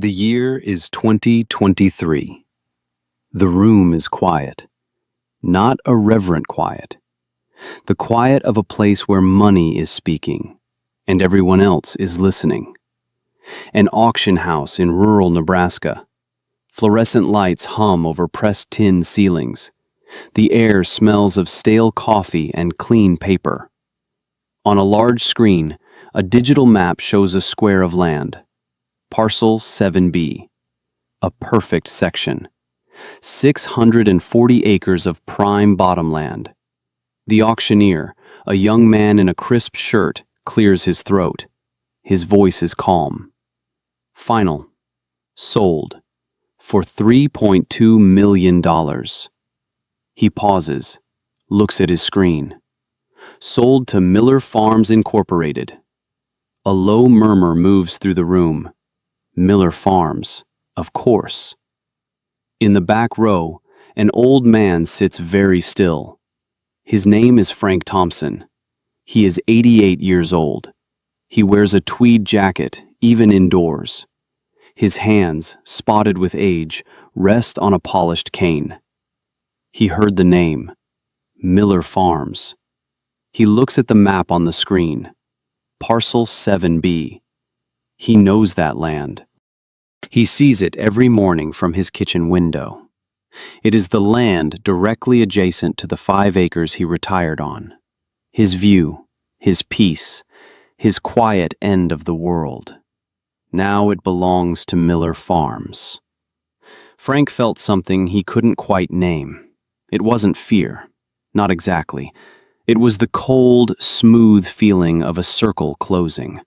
The year is 2023. The room is quiet. Not a reverent quiet. The quiet of a place where money is speaking, and everyone else is listening. An auction house in rural Nebraska. Fluorescent lights hum over pressed tin ceilings. The air smells of stale coffee and clean paper. On a large screen, a digital map shows a square of land. Parcel 7B. A perfect section. 640 acres of prime bottomland. The auctioneer, a young man in a crisp shirt, clears his throat. His voice is calm. Final. Sold. For $3.2 million. He pauses, looks at his screen. Sold to Miller Farms Incorporated. A low murmur moves through the room. Miller Farms, of course. In the back row, an old man sits very still. His name is Frank Thompson. He is 88 years old. He wears a tweed jacket, even indoors. His hands, spotted with age, rest on a polished cane. He heard the name, Miller Farms. He looks at the map on the screen. Parcel 7B. He knows that land. He sees it every morning from his kitchen window. It is the land directly adjacent to the 5 acres he retired on. His view, his peace, his quiet end of the world. Now it belongs to Miller Farms. Frank felt something he couldn't quite name. It wasn't fear. Not exactly. It was the cold, smooth feeling of a circle closing.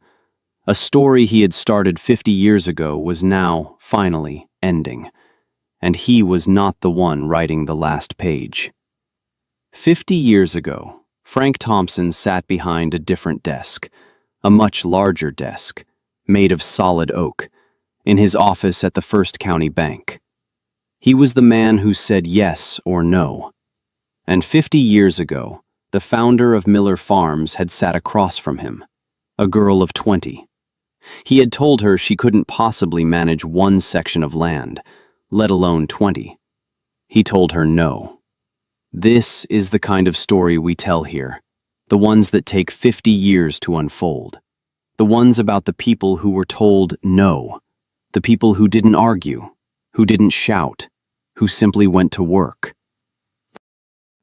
A story he had started 50 years ago was now, finally, ending. And he was not the one writing the last page. 50 years ago, Frank Thompson sat behind a different desk, a much larger desk, made of solid oak, in his office at the First County Bank. He was the man who said yes or no. And 50 years ago, the founder of Miller Farms had sat across from him, a girl of 20. He had told her she couldn't possibly manage one section of land, let alone 20. He told her no. This is the kind of story we tell here, the ones that take 50 years to unfold, the ones about the people who were told no, the people who didn't argue, who didn't shout, who simply went to work.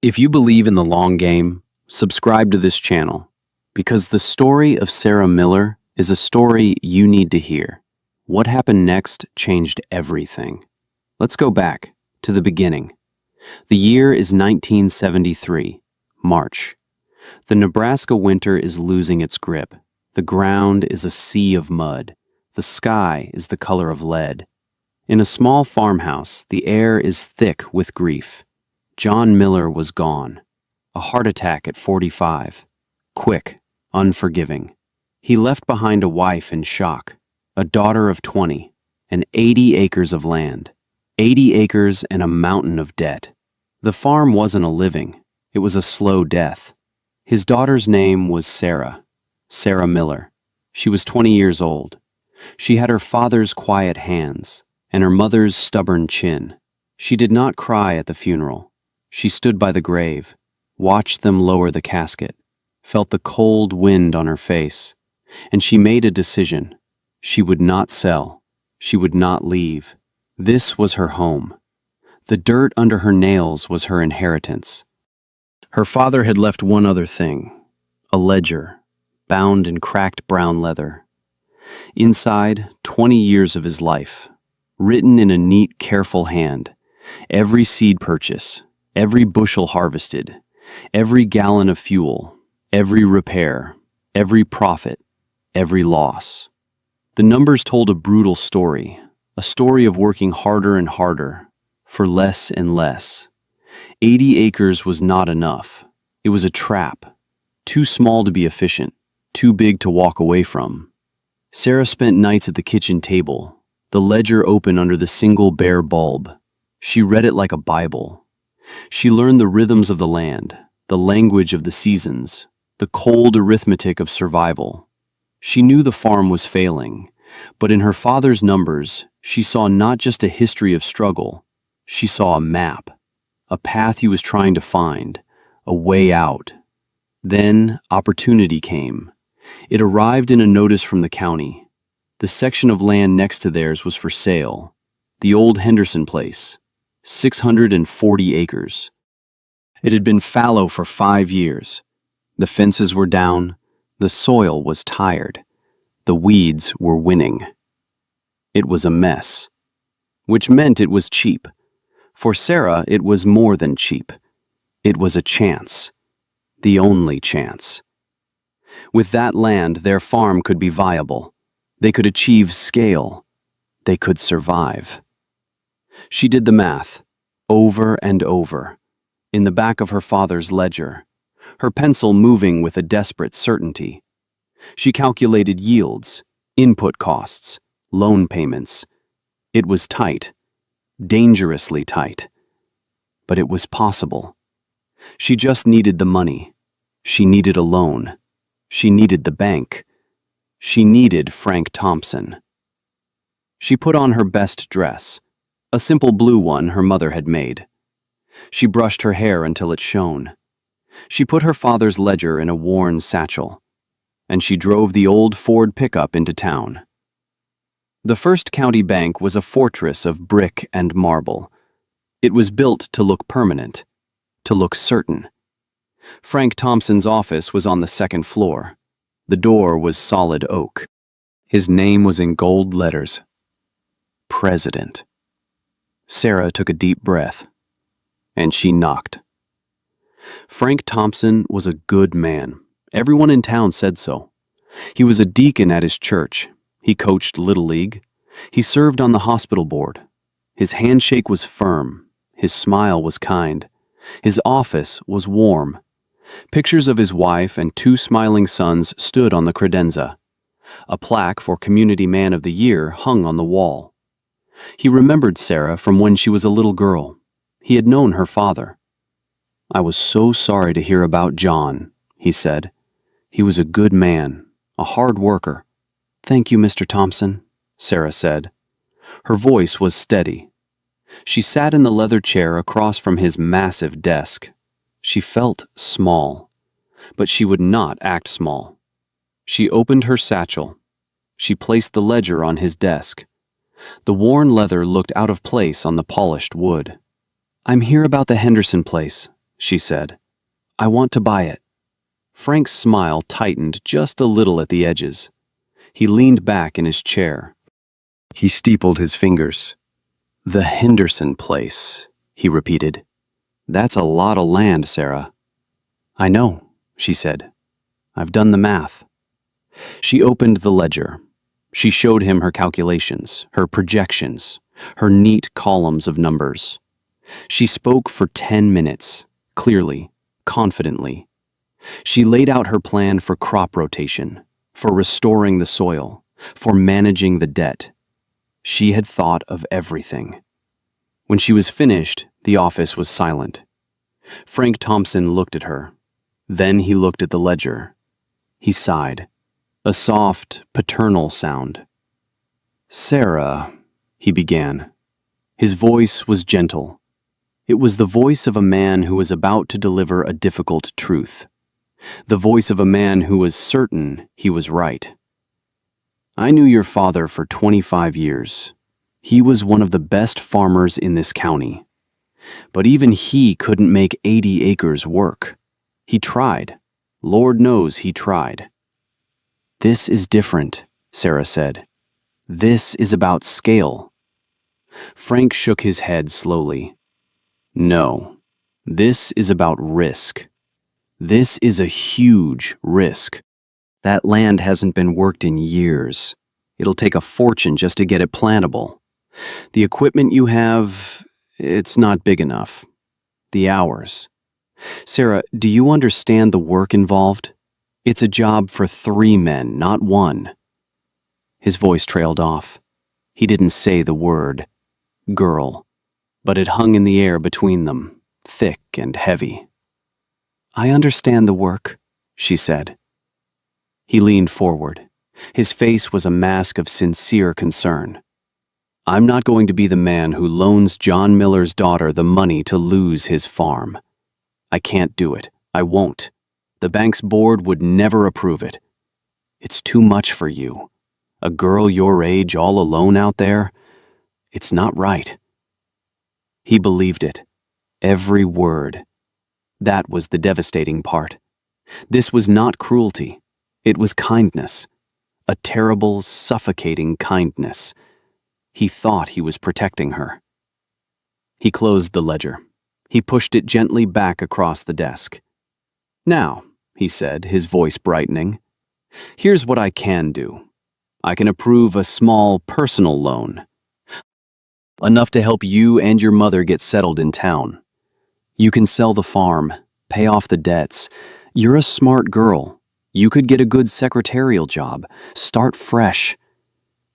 If you believe in the long game, subscribe to this channel, because the story of Sarah Miller is a story you need to hear. What happened next changed everything. Let's go back to the beginning. The year is 1973, March. The Nebraska winter is losing its grip. The ground is a sea of mud. The sky is the color of lead. In a small farmhouse, the air is thick with grief. John Miller was gone. A heart attack at 45. Quick, unforgiving. He left behind a wife in shock, a daughter of 20, and 80 acres of land. 80 acres and a mountain of debt. The farm wasn't a living. It was a slow death. His daughter's name was Sarah Miller. She was 20 years old. She had her father's quiet hands and her mother's stubborn chin. She did not cry at the funeral. She stood by the grave, watched them lower the casket, felt the cold wind on her face, and she made a decision. She would not sell. She would not leave. This was her home. The dirt under her nails was her inheritance. Her father had left one other thing, a ledger, bound in cracked brown leather. Inside, 20 years of his life, written in a neat, careful hand, every seed purchase, every bushel harvested, every gallon of fuel, every repair, every profit, every loss. The numbers told a brutal story, a story of working harder and harder, for less and less. 80 acres was not enough. It was a trap, too small to be efficient, too big to walk away from. Sarah spent nights at the kitchen table, the ledger open under the single bare bulb. She read it like a Bible. She learned the rhythms of the land, the language of the seasons, the cold arithmetic of survival. She knew the farm was failing, But in her father's numbers, she saw not just a history of struggle, she saw a map, a path he was trying to find, a way out. Then opportunity came. It arrived in a notice from the county. The section of land next to theirs was for sale. The old Henderson place, 640 acres. It had been fallow for 5 years. The fences were down, the soil was tired, the weeds were winning. It was a mess, which meant it was cheap. For Sarah, it was more than cheap. It was a chance, the only chance. With that land, their farm could be viable. They could achieve scale. They could survive. She did the math, over and over, in the back of her father's ledger, her pencil moving with a desperate certainty. She calculated yields, input costs, loan payments. It was tight, dangerously tight. But it was possible. She just needed the money. She needed a loan. She needed the bank. She needed Frank Thompson. She put on her best dress, a simple blue one her mother had made. She brushed her hair until it shone. She put her father's ledger in a worn satchel, and she drove the old Ford pickup into town. The First County Bank was a fortress of brick and marble. It was built to look permanent, to look certain. Frank Thompson's office was on the second floor. The door was solid oak. His name was in gold letters. President. Sarah took a deep breath, and she knocked. Frank Thompson was a good man. Everyone in town said so. He was a deacon at his church. He coached Little League. He served on the hospital board. His handshake was firm. His smile was kind. His office was warm. Pictures of his wife and 2 smiling sons stood on the credenza. A plaque for Community Man of the Year hung on the wall. He remembered Sarah from when she was a little girl. He had known her father. "I was so sorry to hear about John," he said. "He was a good man, a hard worker." "Thank you, Mr. Thompson," Sarah said. Her voice was steady. She sat in the leather chair across from his massive desk. She felt small, but she would not act small. She opened her satchel. She placed the ledger on his desk. The worn leather looked out of place on the polished wood. "I'm here about the Henderson place," she said. "I want to buy it." Frank's smile tightened just a little at the edges. He leaned back in his chair. He steepled his fingers. "The Henderson place," he repeated. "That's a lot of land, Sarah." "I know," she said. "I've done the math." She opened the ledger. She showed him her calculations, her projections, her neat columns of numbers. She spoke for 10 minutes, clearly, confidently. She laid out her plan for crop rotation, for restoring the soil, for managing the debt. She had thought of everything. When she was finished, the office was silent. Frank Thompson looked at her. Then he looked at the ledger. He sighed, a soft, paternal sound. "Sarah," he began. His voice was gentle. It was the voice of a man who was about to deliver a difficult truth. The voice of a man who was certain he was right. "I knew your father for 25 years. He was one of the best farmers in this county. But even he couldn't make 80 acres work. He tried. Lord knows he tried." "This is different," Sarah said. "This is about scale." Frank shook his head slowly. "No, this is about risk. This is a huge risk. That land hasn't been worked in years. It'll take a fortune just to get it plantable. The equipment you have, it's not big enough. The hours. Sarah, do you understand the work involved? It's a job for 3 men, not 1. His voice trailed off. He didn't say the word, girl, but it hung in the air between them, thick and heavy. "I understand the work," she said. He leaned forward. His face was a mask of sincere concern. "I'm not going to be the man who loans John Miller's daughter the money to lose his farm. I can't do it. I won't. The bank's board would never approve it. It's too much for you. A girl your age all alone out there? It's not right." He believed it. Every word. That was the devastating part. This was not cruelty. It was kindness. A terrible, suffocating kindness. He thought he was protecting her. He closed the ledger. He pushed it gently back across the desk. "Now," he said, his voice brightening, "here's what I can do. I can approve a small personal loan. Enough to help you and your mother get settled in town. You can sell the farm, pay off the debts. You're a smart girl. You could get a good secretarial job, start fresh.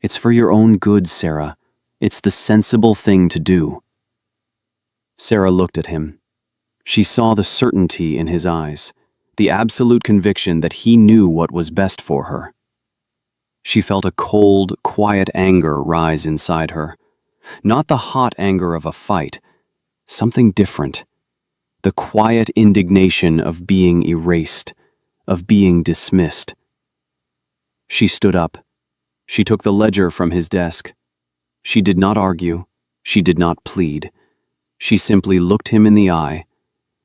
It's for your own good, Sarah. It's the sensible thing to do." Sarah looked at him. She saw the certainty in his eyes, the absolute conviction that he knew what was best for her. She felt a cold, quiet anger rise inside her. Not the hot anger of a fight, something different. The quiet indignation of being erased, of being dismissed. She stood up. She took the ledger from his desk. She did not argue. She did not plead. She simply looked him in the eye,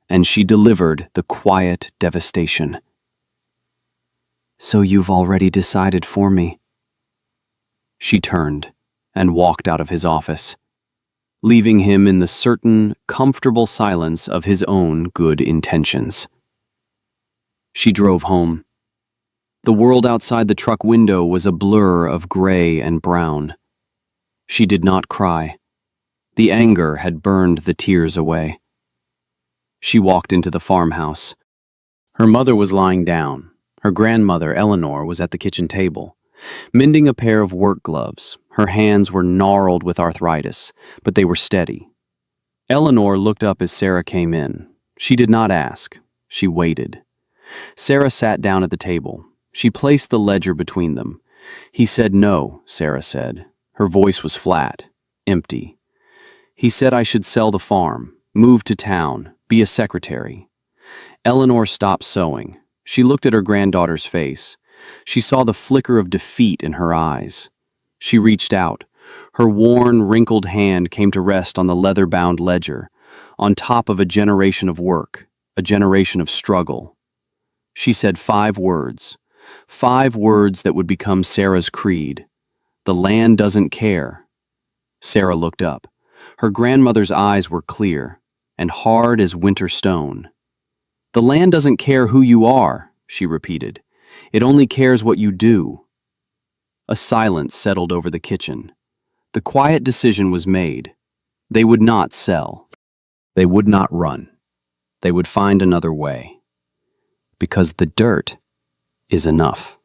and she delivered the quiet devastation. "So you've already decided for me." She turned and walked out of his office, leaving him in the certain, comfortable silence of his own good intentions. She drove home. The world outside the truck window was a blur of gray and brown. She did not cry. The anger had burned the tears away. She walked into the farmhouse. Her mother was lying down. Her grandmother, Eleanor, was at the kitchen table, mending a pair of work gloves. Her hands were gnarled with arthritis, but they were steady. Eleanor looked up as Sarah came in. She did not ask. She waited. Sarah sat down at the table. She placed the ledger between them. "He said no," Sarah said. Her voice was flat, empty. "He said I should sell the farm, move to town, be a secretary." Eleanor stopped sewing. She looked at her granddaughter's face. She saw the flicker of defeat in her eyes. She reached out. Her worn, wrinkled hand came to rest on the leather-bound ledger, on top of a generation of work, a generation of struggle. She said 5 words. 5 words that would become Sarah's creed. "The land doesn't care." Sarah looked up. Her grandmother's eyes were clear and hard as winter stone. "The land doesn't care who you are," she repeated. "It only cares what you do." A silence settled over the kitchen. The quiet decision was made. They would not sell. They would not run. They would find another way. Because the dirt is enough.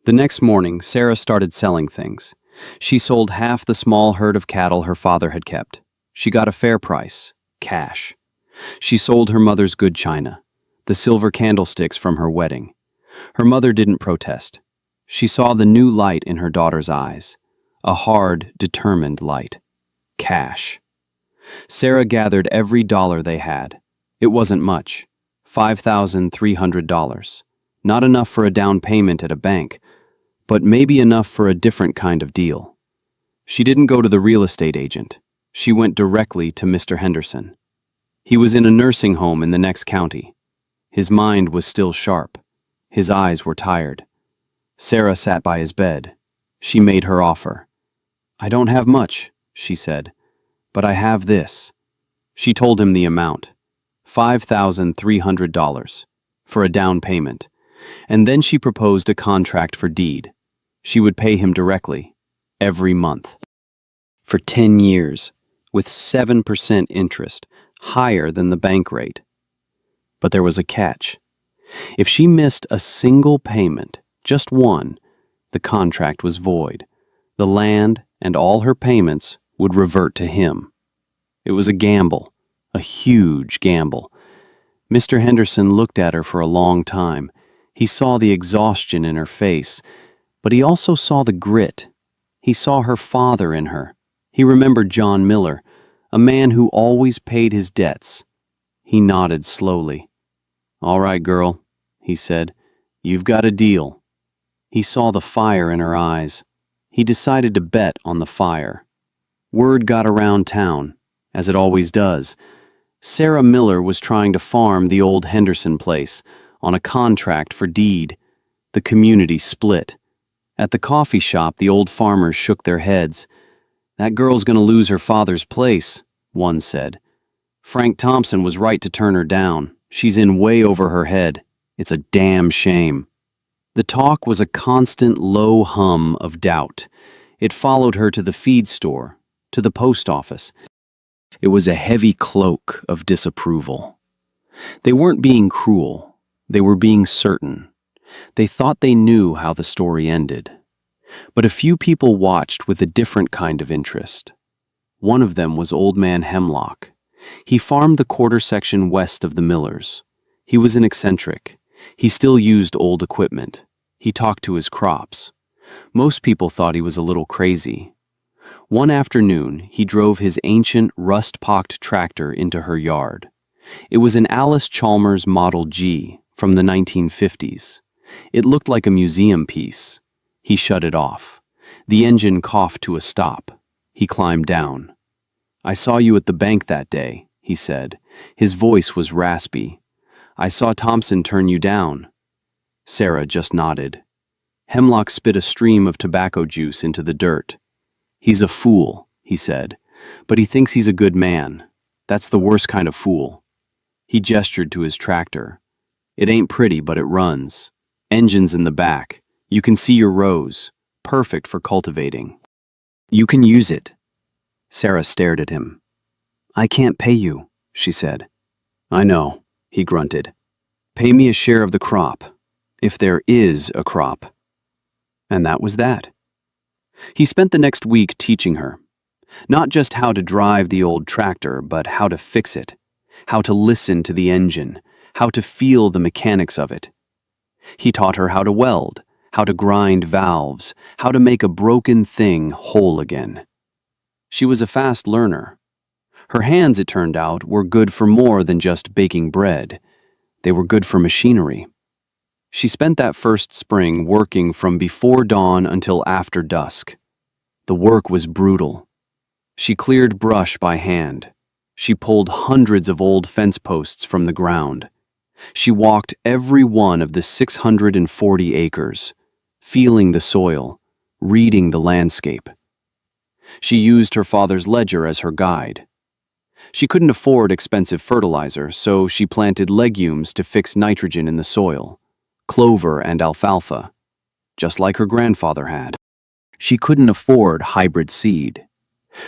The next morning, Sarah started selling things. She sold half the small herd of cattle her father had kept. She got a fair price, cash. She sold her mother's good china, the silver candlesticks from her wedding. Her mother didn't protest. She saw the new light in her daughter's eyes, a hard, determined light. Cash. Sarah gathered every dollar they had. It wasn't much, $5,300. Not enough for a down payment at a bank, but maybe enough for a different kind of deal. She didn't go to the real estate agent. She went directly to Mr. Henderson. He was in a nursing home in the next county. His mind was still sharp. His eyes were tired. Sarah sat by his bed. She made her offer. "I don't have much," she said, "but I have this." She told him the amount, $5,300, for a down payment, and then she proposed a contract for deed. She would pay him directly, every month. For 10 years, with 7% interest, higher than the bank rate. But there was a catch. If she missed a single payment, just one, the contract was void. The land and all her payments would revert to him. It was a gamble, a huge gamble. Mr. Henderson looked at her for a long time. He saw the exhaustion in her face, but he also saw the grit. He saw her father in her. He remembered John Miller, a man who always paid his debts. He nodded slowly. "All right, girl," he said. "You've got a deal." He saw the fire in her eyes. He decided to bet on the fire. Word got around town, as it always does. Sarah Miller was trying to farm the old Henderson place on a contract for deed. The community split. At the coffee shop, the old farmers shook their heads. "That girl's gonna lose her father's place," one said. "Frank Thompson was right to turn her down. She's in way over her head. It's a damn shame." The talk was a constant low hum of doubt. It followed her to the feed store, to the post office. It was a heavy cloak of disapproval. They weren't being cruel. They were being certain. They thought they knew how the story ended. But a few people watched with a different kind of interest. One of them was Old Man Hemlock. He farmed the quarter section west of the Millers. He was an eccentric. He still used old equipment. He talked to his crops. Most people thought he was a little crazy. One afternoon, he drove his ancient, rust-pocked tractor into her yard. It was an Alice Chalmers Model G from the 1950s. It looked like a museum piece. He shut it off. The engine coughed to a stop. He climbed down. "I saw you at the bank that day," he said. His voice was raspy. "I saw Thompson turn you down." Sarah just nodded. Hemlock spit a stream of tobacco juice into the dirt. "He's a fool," he said, "but he thinks he's a good man. That's the worst kind of fool." He gestured to his tractor. "It ain't pretty, but it runs. Engine's in the back. You can see your rows. Perfect for cultivating. You can use it." Sarah stared at him. "I can't pay you," she said. "I know," he grunted. "Pay me a share of the crop, if there is a crop." And that was that. He spent the next week teaching her, not just how to drive the old tractor, but how to fix it, how to listen to the engine, how to feel the mechanics of it. He taught her how to weld, how to grind valves, how to make a broken thing whole again. She was a fast learner. Her hands, it turned out, were good for more than just baking bread. They were good for machinery. She spent that first spring working from before dawn until after dusk. The work was brutal. She cleared brush by hand. She pulled hundreds of old fence posts from the ground. She walked every one of the 640 acres, feeling the soil, reading the landscape. She used her father's ledger as her guide. She couldn't afford expensive fertilizer, so she planted legumes to fix nitrogen in the soil, clover and alfalfa, just like her grandfather had. She couldn't afford hybrid seed,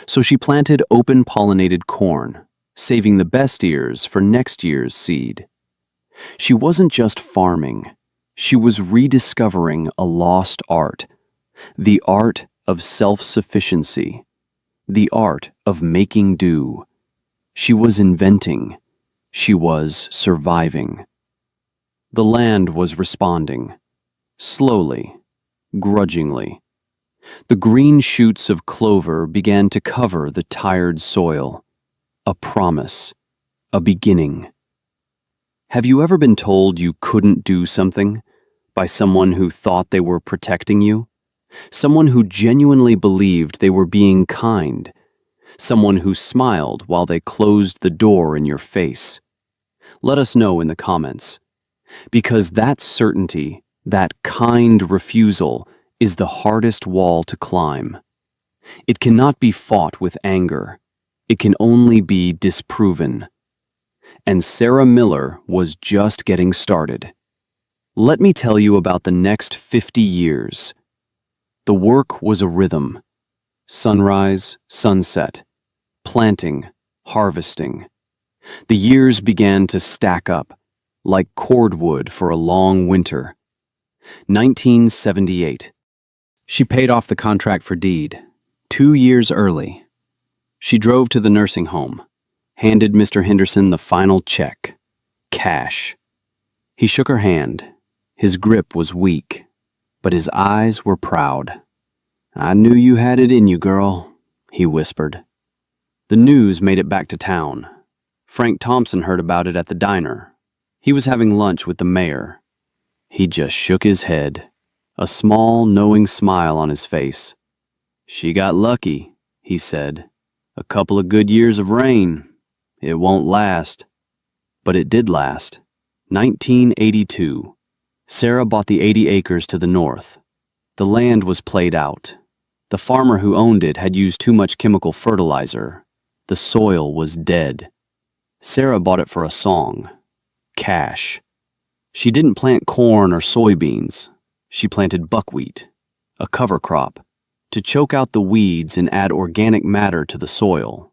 so she planted open-pollinated corn, saving the best ears for next year's seed. She wasn't just farming. She was rediscovering a lost art, the art of self-sufficiency, the art of making do. She was inventing. She was surviving. The land was responding, slowly, grudgingly. The green shoots of clover began to cover the tired soil. A promise, a beginning. Have you ever been told you couldn't do something by someone who thought they were protecting you? Someone who genuinely believed they were being kind? Someone who smiled while they closed the door in your face? Let us know in the comments. Because that certainty, that kind refusal, is the hardest wall to climb. It cannot be fought with anger. It can only be disproven. And Sarah Miller was just getting started. Let me tell you about the next 50 years. The work was a rhythm. Sunrise, sunset, planting, harvesting. The years began to stack up, like cordwood for a long winter. 1978. She paid off the contract for deed, 2 years early. She drove to the nursing home, handed Mr. Henderson the final check, cash. He shook her hand. His grip was weak, but his eyes were proud. "I knew you had it in you, girl," he whispered. The news made it back to town. Frank Thompson heard about it at the diner. He was having lunch with the mayor. He just shook his head, a small, knowing smile on his face. "She got lucky," he said. "A couple of good years of rain. It won't last." But it did last. 1982. Sarah bought the 80 acres to the north. The land was played out. The farmer who owned it had used too much chemical fertilizer. The soil was dead. Sarah bought it for a song. Cash. She didn't plant corn or soybeans. She planted buckwheat, a cover crop, to choke out the weeds and add organic matter to the soil.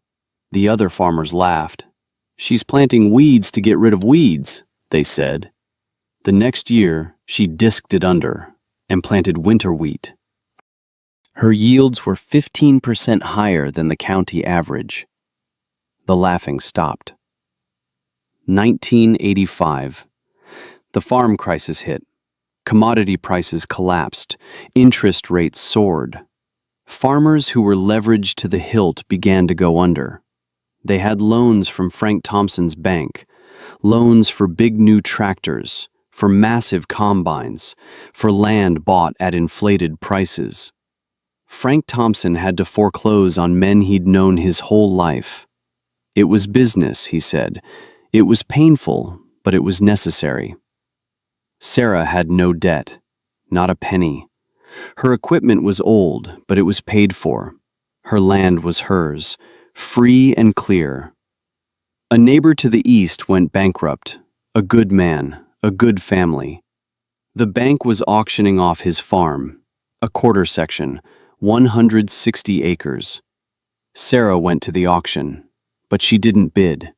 The other farmers laughed. "She's planting weeds to get rid of weeds," they said. The next year, she disked it under and planted winter wheat. Her yields were 15% higher than the county average. The laughing stopped. 1985. The farm crisis hit. Commodity prices collapsed. Interest rates soared. Farmers who were leveraged to the hilt began to go under. They had loans from Frank Thompson's bank, loans for big new tractors, for massive combines, for land bought at inflated prices. Frank Thompson had to foreclose on men he'd known his whole life. It was business, he said. It was painful, but it was necessary. Sarah had no debt, not a penny. Her equipment was old, but it was paid for. Her land was hers, free and clear. A neighbor to the east went bankrupt, a good man, a good family. The bank was auctioning off his farm, a quarter section, 160 acres. Sarah went to the auction, but she didn't bid.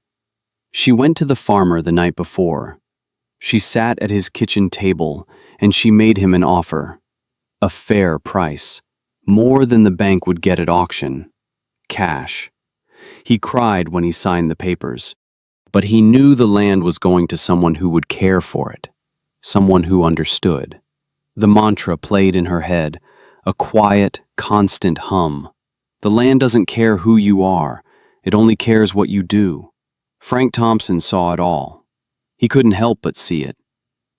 She went to the farmer the night before. She sat at his kitchen table, and she made him an offer. A fair price, more than the bank would get at auction. Cash. He cried when he signed the papers, but he knew the land was going to someone who would care for it, someone who understood. The mantra played in her head, a quiet, constant hum. The land doesn't care who you are, it only cares what you do. Frank Thompson saw it all. He couldn't help but see it.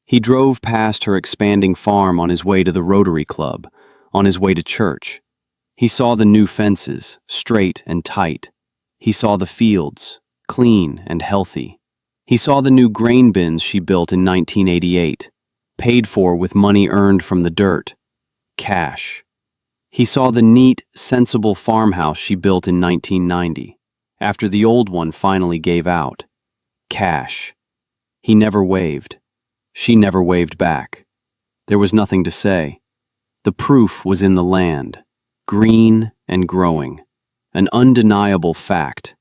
He drove past her expanding farm on his way to the Rotary Club, on his way to church. He saw the new fences, straight and tight. He saw the fields, clean and healthy. He saw the new grain bins she built in 1988, paid for with money earned from the dirt. Cash. He saw the neat, sensible farmhouse she built in 1990, after the old one finally gave out. Cash. He never waved. She never waved back. There was nothing to say. The proof was in the land, green and growing. An undeniable fact.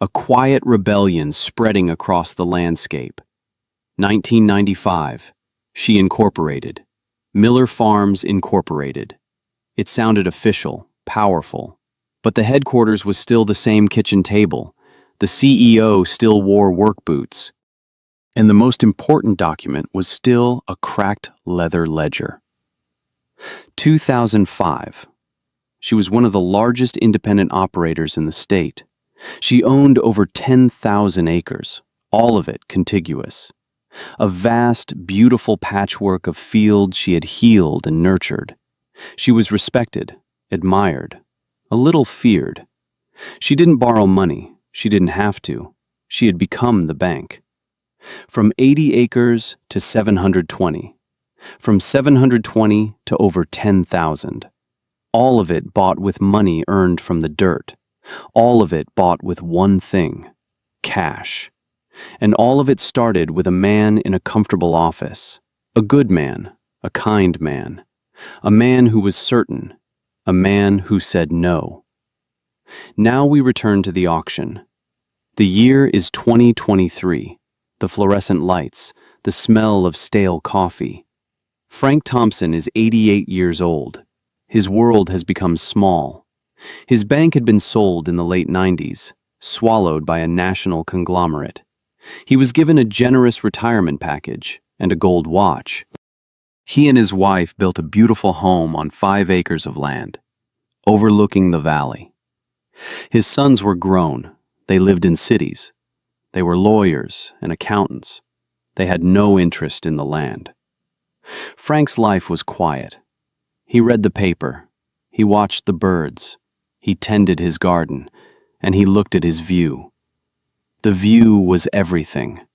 A quiet rebellion spreading across the landscape. 1995. She incorporated. Miller Farms Incorporated. It sounded official, powerful. But the headquarters was still the same kitchen table. The CEO still wore work boots. And the most important document was still a cracked leather ledger. 2005. She was one of the largest independent operators in the state. She owned over 10,000 acres, all of it contiguous. A vast, beautiful patchwork of fields she had healed and nurtured. She was respected, admired, a little feared. She didn't borrow money. She didn't have to. She had become the bank. From 80 acres to 720. From 720 to over 10,000. All of it bought with money earned from the dirt. All of it bought with one thing, cash. And all of it started with a man in a comfortable office. A good man, a kind man. A man who was certain. A man who said no. Now we return to the auction. The year is 2023. The fluorescent lights, the smell of stale coffee. Frank Thompson is 88 years old. His world has become small. His bank had been sold in the late 90s, swallowed by a national conglomerate. He was given a generous retirement package and a gold watch. He and his wife built a beautiful home on 5 acres of land, overlooking the valley. His sons were grown. They lived in cities. They were lawyers and accountants. They had no interest in the land. Frank's life was quiet. He read the paper. He watched the birds. He tended his garden, and he looked at his view. The view was everything.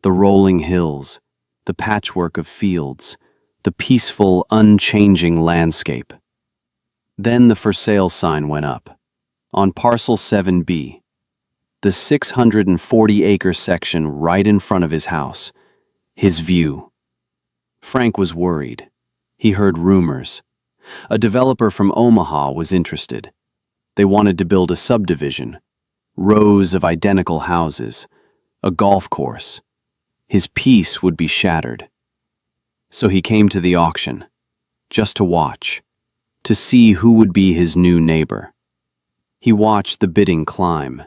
The rolling hills, the patchwork of fields, the peaceful, unchanging landscape. Then the for sale sign went up. On parcel 7B, the 640-acre section right in front of his house, his view. Frank was worried. He heard rumors. A developer from Omaha was interested. They wanted to build a subdivision, rows of identical houses, a golf course. His peace would be shattered. So he came to the auction, just to watch, to see who would be his new neighbor. He watched the bidding climb.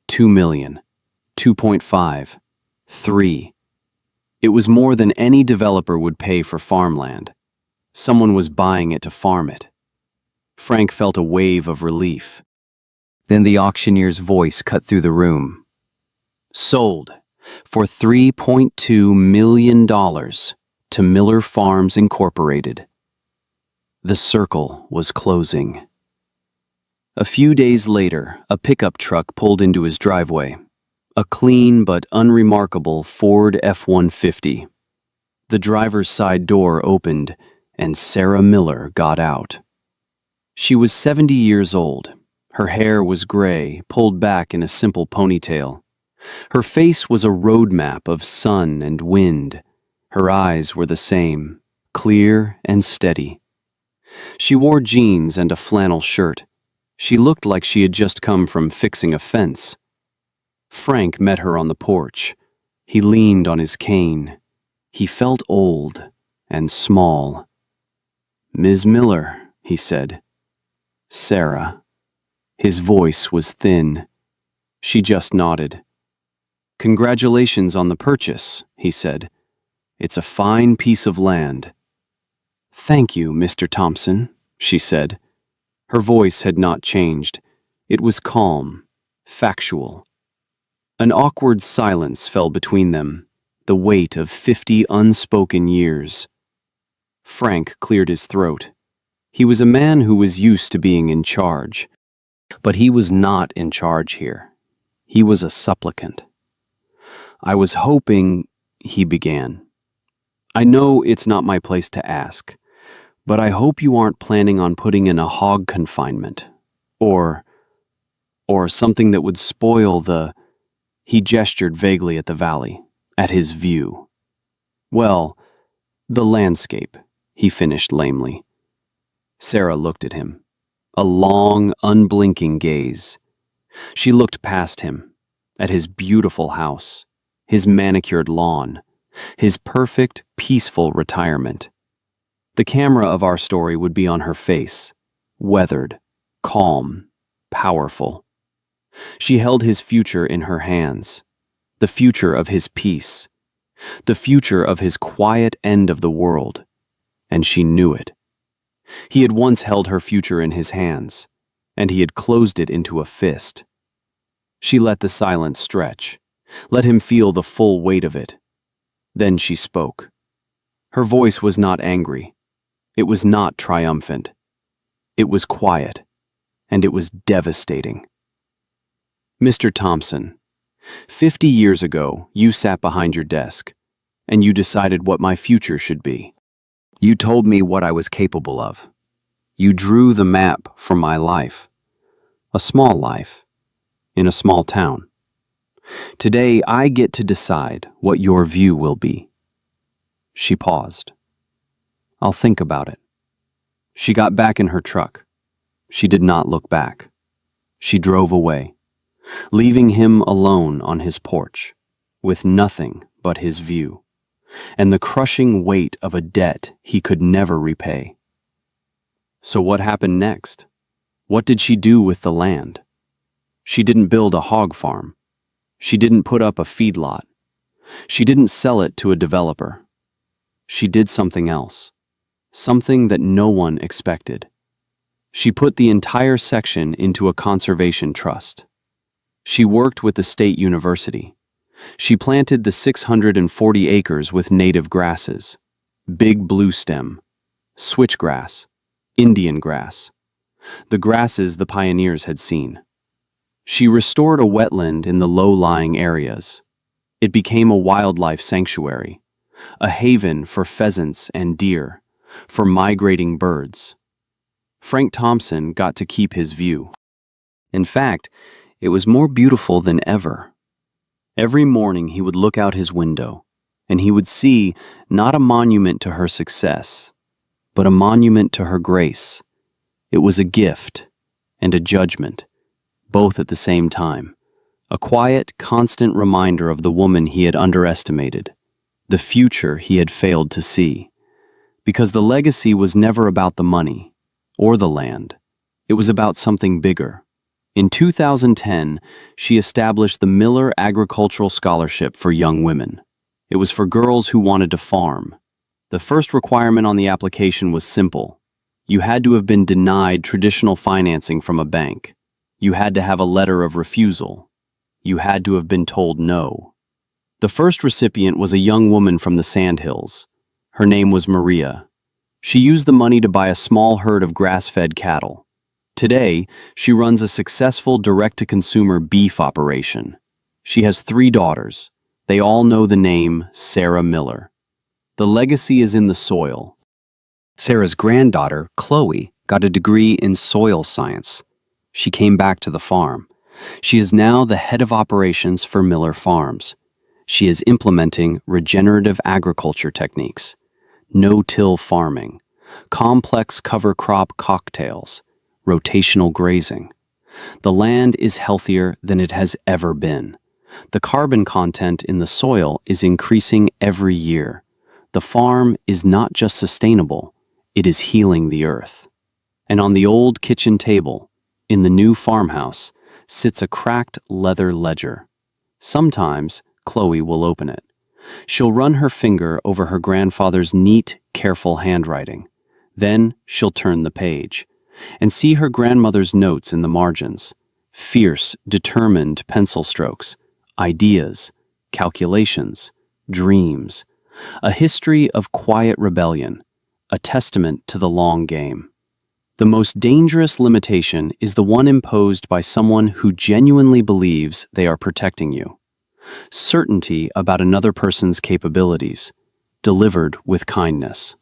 2 million, 2.5, 3. It was more than any developer would pay for farmland. Someone was buying it to farm it. Frank felt a wave of relief. Then the auctioneer's voice cut through the room. Sold for $3.2 million to Miller Farms Incorporated. The circle was closing. A few days later, a pickup truck pulled into his driveway. A clean but unremarkable Ford F-150. The driver's side door opened, and Sarah Miller got out. She was 70 years old. Her hair was gray, pulled back in a simple ponytail. Her face was a road map of sun and wind. Her eyes were the same, clear and steady. She wore jeans and a flannel shirt. She looked like she had just come from fixing a fence. Frank met her on the porch. He leaned on his cane. He felt old and small. "Ms. Miller," he said. "Sarah." His voice was thin. She just nodded. "Congratulations on the purchase," he said. "It's a fine piece of land." "Thank you, Mr. Thompson," she said. Her voice had not changed. It was calm, factual. An awkward silence fell between them, the weight of 50 unspoken years. Frank cleared his throat. He was a man who was used to being in charge. But he was not in charge here. He was a supplicant. "I was hoping," he began. "I know it's not my place to ask, but I hope you aren't planning on putting in a hog confinement, or something that would spoil the—" He gestured vaguely at the valley, at his view. "Well, the landscape," he finished lamely. Sarah looked at him, a long, unblinking gaze. She looked past him, at his beautiful house, his manicured lawn, his perfect, peaceful retirement. The camera of our story would be on her face, weathered, calm, powerful. She held his future in her hands, the future of his peace, the future of his quiet end of the world, and she knew it. He had once held her future in his hands, and he had closed it into a fist. She let the silence stretch, let him feel the full weight of it. Then she spoke. Her voice was not angry. It was not triumphant. It was quiet, and it was devastating. "Mr. Thompson, 50 years ago, you sat behind your desk, and you decided what my future should be. You told me what I was capable of. You drew the map for my life. A small life, in a small town. Today, I get to decide what your view will be." She paused. "I'll think about it." She got back in her truck. She did not look back. She drove away, leaving him alone on his porch, with nothing but his view, and the crushing weight of a debt he could never repay. So what happened next? What did she do with the land? She didn't build a hog farm. She didn't put up a feedlot. She didn't sell it to a developer. she did something else. Something that no one expected. She put the entire section into a conservation trust. She worked with the state university. She planted the 640 acres with native grasses, big bluestem, switchgrass, Indian grass, the grasses the pioneers had seen. She restored a wetland in the low-lying areas. It became a wildlife sanctuary, a haven for pheasants and deer, for migrating birds. Frank Thompson got to keep his view. In fact, it was more beautiful than ever. Every morning he would look out his window, and he would see not a monument to her success, but a monument to her grace. It was a gift and a judgment, both at the same time. A quiet, constant reminder of the woman he had underestimated, the future he had failed to see. Because the legacy was never about the money or the land. It was about something bigger. In 2010, she established the Miller Agricultural Scholarship for young women. It was for girls who wanted to farm. The first requirement on the application was simple. You had to have been denied traditional financing from a bank. You had to have a letter of refusal. You had to have been told no. The first recipient was a young woman from the Sandhills. Her name was Maria. She used the money to buy a small herd of grass-fed cattle. Today, she runs a successful direct-to-consumer beef operation. She has 3 daughters. They all know the name Sarah Miller. The legacy is in the soil. Sarah's granddaughter, Chloe, got a degree in soil science. She came back to the farm. She is now the head of operations for Miller Farms. She is implementing regenerative agriculture techniques, no-till farming, complex cover crop cocktails, rotational grazing. The land is healthier than it has ever been. The carbon content in the soil is increasing every year. The farm is not just sustainable, it is healing the earth. And on the old kitchen table, in the new farmhouse, sits a cracked leather ledger. Sometimes, Chloe will open it. She'll run her finger over her grandfather's neat, careful handwriting. Then she'll turn the page and see her grandmother's notes in the margins. Fierce, determined pencil strokes, ideas, calculations, dreams. A history of quiet rebellion, a testament to the long game. The most dangerous limitation is the one imposed by someone who genuinely believes they are protecting you. Certainty about another person's capabilities, delivered with kindness.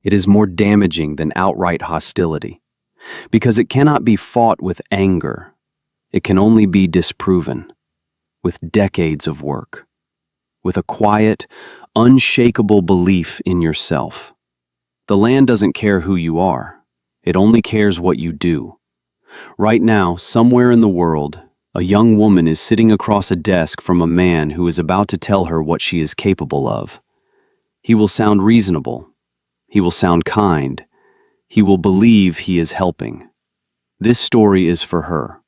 It is more damaging than outright hostility, because it cannot be fought with anger. It can only be disproven, with decades of work, with a quiet, unshakable belief in yourself. The land doesn't care who you are. It only cares what you do. Right now, somewhere in the world, a young woman is sitting across a desk from a man who is about to tell her what she is capable of. He will sound reasonable. He will sound kind. He will believe he is helping. This story is for her.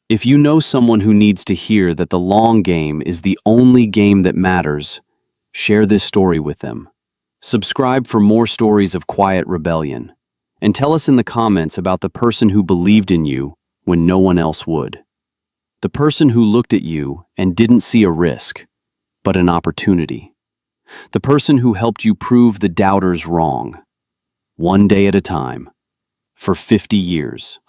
If you know someone who needs to hear that the long game is the only game that matters, share this story with them. Subscribe for more stories of quiet rebellion. And tell us in the comments about the person who believed in you when no one else would. The person who looked at you and didn't see a risk, but an opportunity. The person who helped you prove the doubters wrong. One day at a time. For 50 years.